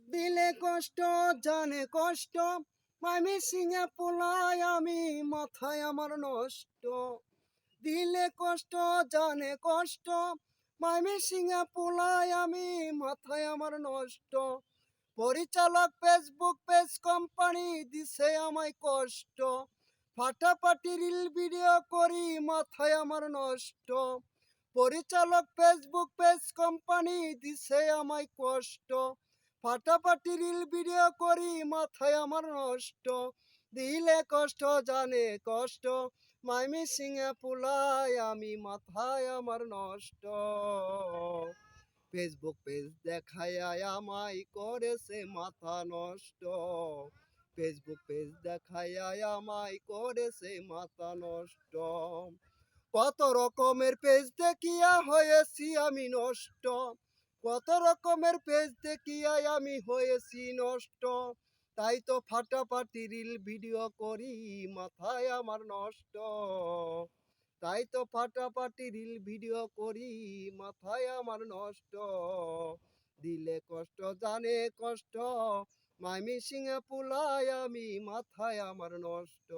দিলে কষ্ট জানে কষ্ট মামি সিংহে পোলাই আমি মাথায় আমার নষ্ট দিলে কষ্ট জানে কষ্ট মামি সিংহে পোলাই আমি মাথায় আমার নষ্ট পরিচালক ফেসবুক পেজ কোম্পানি দিছে আমায় কষ্ট ফাটাফাটি রিল ভিডিও করি মাথায় আমার নষ্ট পরিচালক ফেসবুক পেজ কোম্পানি দিছে আমায় কষ্ট ফাটাফাটি রিল ভিডিও করি মাথায় আমার নষ্ট দিলে কষ্ট জানে কষ্ট মাইমি সিংহে পুলাই আমি মাথায় আমার নষ্ট ফেসবুক পেজ দেখায় আমায় করেছে মাথা নষ্ট ফেসবুক পেজ দেখায় আমায় করেছে মাথা নষ্ট কত রকমের পেজ দেখিয়া হয়েছি আমি নষ্ট কত রকমের পেজ দেখিয়া আমি হয়েছি নষ্ট তাই তো ফাটাফাটি রিল ভিডিও করি মাথায় আমার নষ্ট তাই তো ফাটাফাটি রিল ভিডিও করি মাথায় আমার নষ্ট দিলে কষ্ট জানে কষ্ট মাইমি সিংহে পুলাই আমি মাথায় আমার নষ্ট